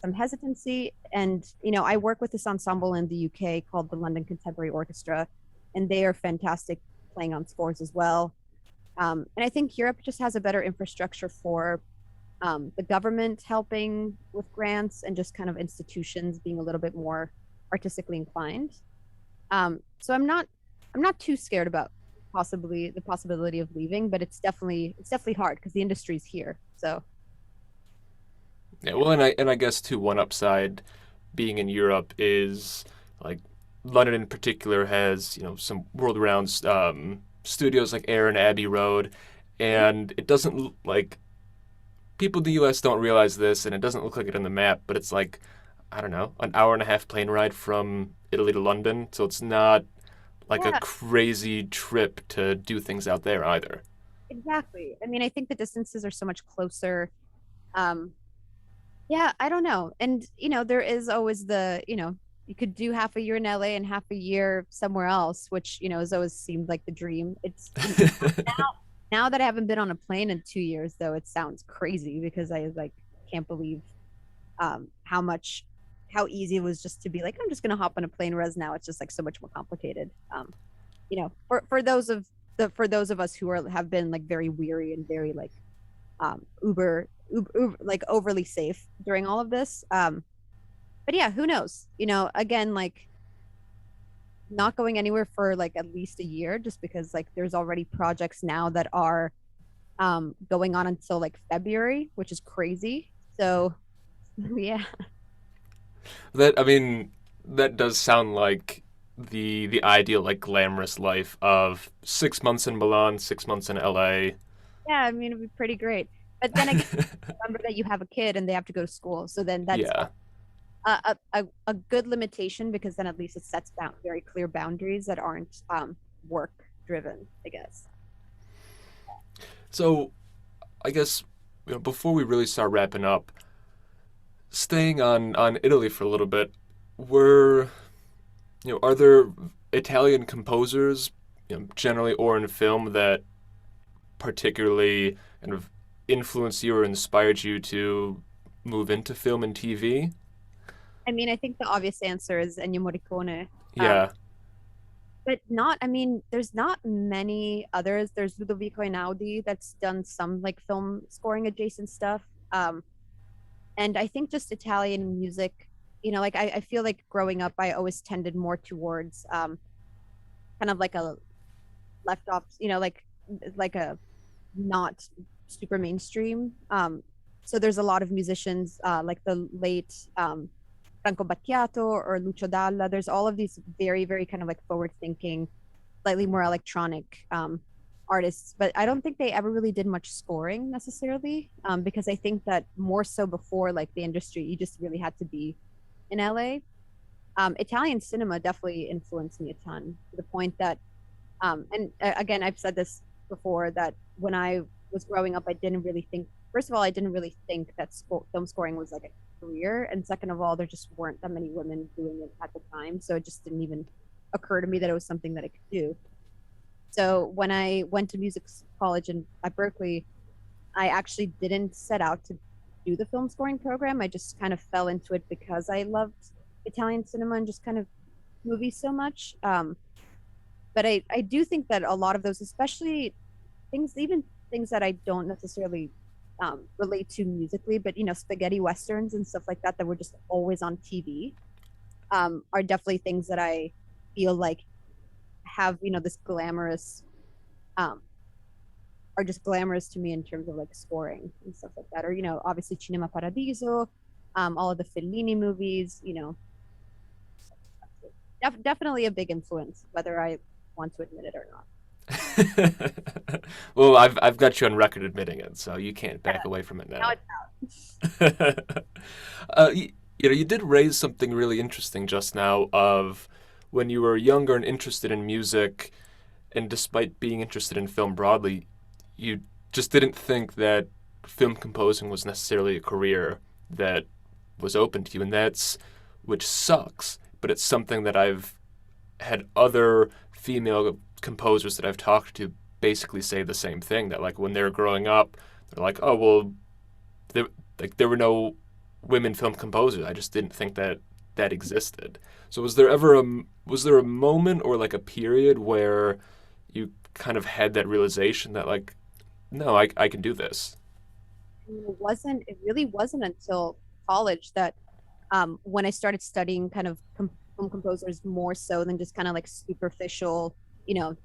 some hesitancy. And, I work with this ensemble in the UK called the London Contemporary Orchestra, and they are fantastic playing on scores as well. And I think Europe just has a better infrastructure for the government helping with grants and just kind of institutions being a little bit more artistically inclined. So I'm not too scared about possibly the possibility of leaving, but it's definitely hard because the industry's here. So Yeah, well, and I guess too, one upside being in Europe is like London in particular has some world-renowned studios like Air and Abbey Road, and it doesn't like people in the U.S. don't realize this, and it doesn't look like it on the map, but it's like I don't know, an hour and a half plane ride from Italy to London, so it's not like a yeah, crazy trip to do things out there either. exactly. I mean, I think the distances are so much closer. Um, Yeah, I don't know. And, there is always you could do half a year in LA and half a year somewhere else, which, has always seemed like the dream. It's now that I haven't been on a plane in 2 years, though, it sounds crazy because I like can't believe how easy it was just to be like, I'm just gonna hop on a plane, whereas now it's just like so much more complicated. For those of us who have been like very weary and very like uber like overly safe during all of this. But yeah, who knows? Again, like not going anywhere for like at least a year, just because like there's already projects now that are going on until like February, which is crazy. So yeah. That I mean, that does sound like the ideal like glamorous life of 6 months in Milan, 6 months in LA. Yeah, I mean it'd be pretty great. But then again, remember that you have a kid and they have to go to school. So then that's Yeah. a good limitation, because then at least it sets down very clear boundaries that aren't work driven, I guess. So I guess before we really start wrapping up, staying on Italy for a little bit, were are there Italian composers, generally or in film, that particularly kind of influenced you or inspired you to move into film and TV? I mean, I think the obvious answer is Ennio Morricone. Yeah. But not, I mean, there's not many others. There's Ludovico Einaudi that's done some like film scoring adjacent stuff. And I think just Italian music, like I feel like growing up, I always tended more towards kind of like a left off, like a not super mainstream. So there's a lot of musicians like the late Franco Battiato or Lucio Dalla. There's all of these very, very kind of like forward thinking, slightly more electronic artists, but I don't think they ever really did much scoring necessarily, because I think that more so before like the industry, you just really had to be in LA. Italian cinema definitely influenced me a ton, to the point that, and again, I've said this before, that when I was growing up, I didn't really think, first of all, I didn't really think that film scoring was like a career. And second of all, there just weren't that many women doing it at the time. So it just didn't even occur to me that it was something that I could do. So when I went to music college at Berkeley, I actually didn't set out to do the film scoring program. I just kind of fell into it because I loved Italian cinema and just kind of movies so much. But I do think that a lot of those, especially even things that I don't necessarily relate to musically, but spaghetti westerns and stuff like that that were just always on TV, are definitely things that I feel like have this glamorous um, are just glamorous to me in terms of like scoring and stuff like that. Or, obviously Cinema Paradiso, all of the Fellini movies, definitely a big influence, whether I want to admit it or not. Well, I've got you on record admitting it, so you can't back away from it Now now. it's out. You did raise something really interesting just now of when you were younger and interested in music, and despite being interested in film broadly, you just didn't think that film composing was necessarily a career that was open to you, and that's which sucks. But it's something that I've had other female composers that I've talked to basically say the same thing. That like when they were growing up, they're like, oh well, there there were no women film composers. I just didn't think that that existed. So was there a moment or like a period where you kind of had that realization that like no, I can do this. It really wasn't until college that when I started studying kind of film composers more so than just kind of like superficial,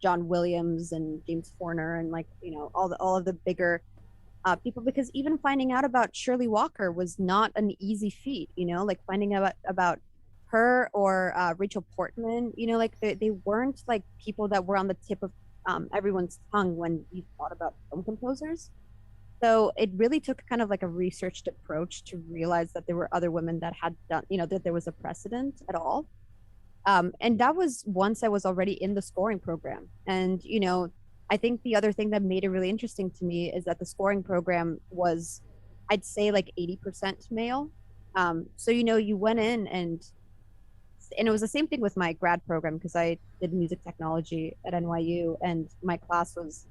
John Williams and James Horner and like, all of the bigger people, because even finding out about Shirley Walker was not an easy feat, like finding out about her or Rachel Portman, like they weren't like people that were on the tip of everyone's tongue when you thought about film composers. So it really took kind of like a researched approach to realize that there were other women that had done, that there was a precedent at all. And that was once I was already in the scoring program. And, I think the other thing that made it really interesting to me is that the scoring program was, I'd say like 80% male. So, you went in and it was the same thing with my grad program because I did music technology at NYU and my class was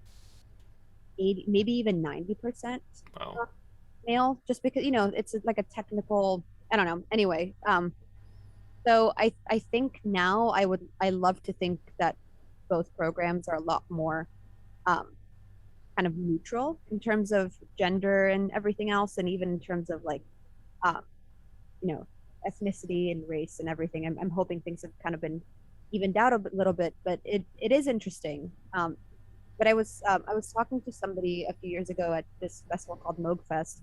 80, maybe even 90% Wow. male, just because, it's like a technical, I don't know. Anyway, so I think now I love to think that both programs are a lot more um, kind of neutral in terms of gender and everything else, and even in terms of like um, you know ethnicity and race and everything. I'm hoping things have kind of been evened out a little bit, but it is interesting. But I was talking to somebody a few years ago at this festival called Moog Fest,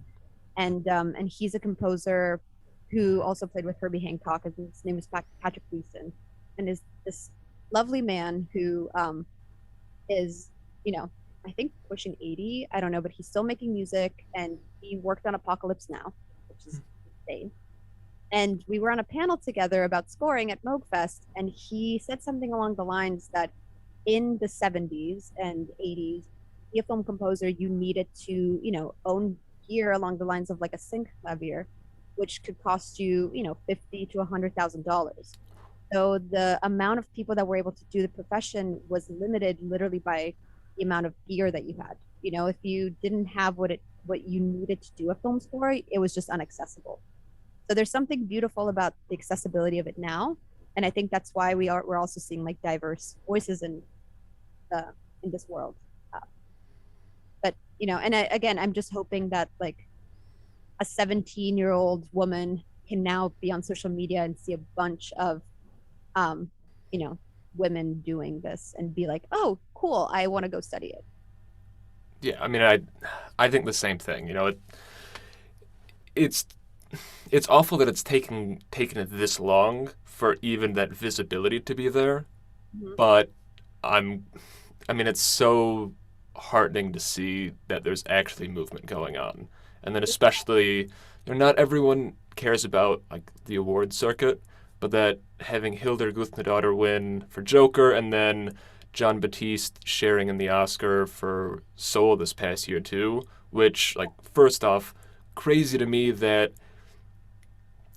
and he's a composer who also played with Herbie Hancock. And his name is Patrick Gleason, and is this lovely man who is, you know, I think pushing 80. I don't know, but he's still making music, and he worked on Apocalypse Now, which is insane. And we were on a panel together about scoring at Moog Fest, and he said something along the lines that in the 70s and 80s, to be a film composer, you needed to, own gear along the lines of like a sync clavier, which could cost you, fifty to $100,000. So the amount of people that were able to do the profession was limited literally by the amount of gear that you had. If you didn't have what you needed to do a film score, it was just inaccessible. So there's something beautiful about the accessibility of it now, and I think that's why we're also seeing like diverse voices in this world. Uh, but again, I'm just hoping that like a 17-year-old woman can now be on social media and see a bunch of um, you know, women doing this and be like, oh, cool, I want to go study it. Yeah, I mean, I think the same thing. It's it's awful that it's taken it this long for even that visibility to be there. Mhm. But I'm, I mean, it's so heartening to see that there's actually movement going on, and then especially, not everyone cares about like the award circuit, but that having Hildur Gudnadottir win for Joker, and then John Batiste sharing in the Oscar for Soul this past year too, which like first off, crazy to me that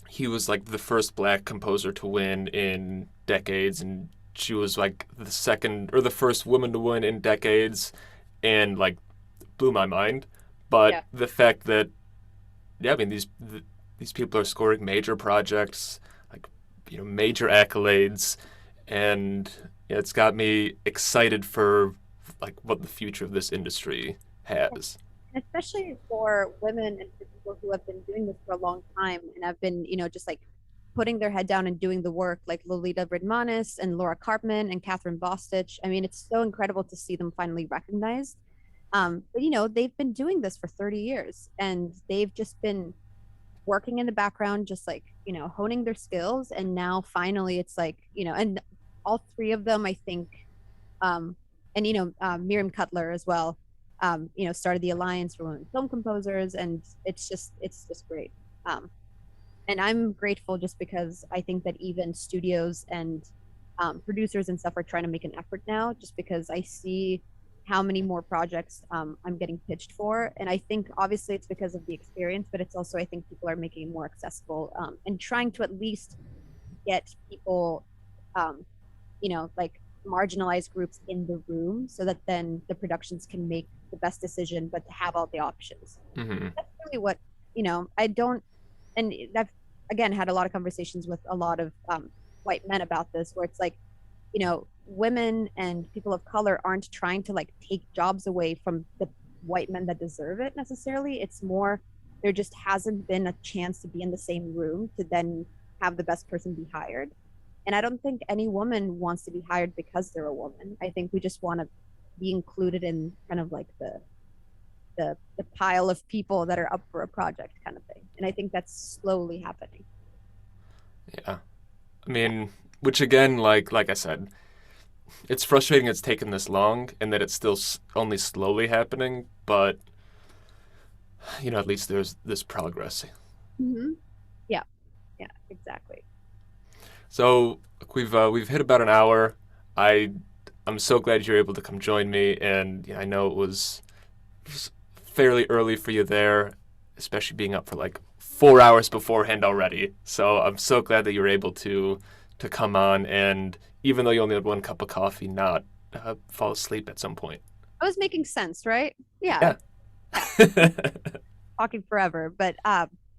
he was like the first black composer to win in decades, and she was like the second or the first woman to win in decades, and like blew my mind. But Yeah. the fact that yeah, I mean these people are scoring major projects, like major accolades, and yeah, it's got me excited for like what the future of this industry has. And especially for women and for people who have been doing this for a long time and have been, just like putting their head down and doing the work, like Lolita Bridmanis and Laura Karpman and Catherine Bostich. I mean, it's so incredible to see them finally recognized. But they've been doing this for 30 years, and they've just been working in the background, just like, honing their skills. And now finally it's like, and all three of them, I think, um, and Miriam Cutler as well, started the Alliance for Women Film Composers, and it's just great. Um, and I'm grateful just because I think that even studios and producers and stuff are trying to make an effort now, just because I see how many more projects I'm getting pitched for. And I think obviously it's because of the experience, but it's also, I think, people are making it more accessible, and trying to at least get people, um, like marginalized groups in the room, so that then the productions can make the best decision, but to have all the options. Hmm. That's really what, I don't, and I've again had a lot of conversations with a lot of white men about this, where it's like, women and people of color aren't trying to like take jobs away from the white men that deserve it necessarily. It's more, there just hasn't been a chance to be in the same room to then have the best person be hired. And I don't think any woman wants to be hired because they're a woman. I think we just want to be included in kind of like the pile of people that are up for a project kind of thing. And I think that's slowly happening. Yeah. I Yeah. mean, which again, like I said, it's frustrating it's taken this long and that it's still only slowly happening, but at least there's this progress. Mm-hmm. Yeah. Yeah. Exactly. So we've hit about an hour. I I'm so glad you're able to come join me, and I know it was fairly early for you there, especially being up for like 4 hours beforehand already. So I'm so glad that you were able to come on, and even though you only had one cup of coffee, not fall asleep at some point. I was making sense, right? Yeah. Yeah. Yeah. Talking forever. But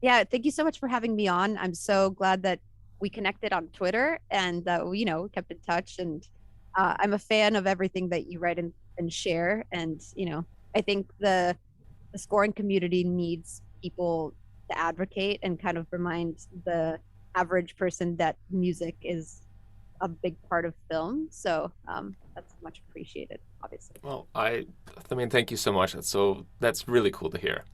yeah, thank you so much for having me on. I'm so glad that we connected on Twitter, and we, kept in touch. And I'm a fan of everything that you write and share. And, I think the scoring community needs people to advocate and kind of remind the average person that music is a big part of film. So that's much appreciated, obviously. Well, I mean, thank you so much. That's really cool to hear.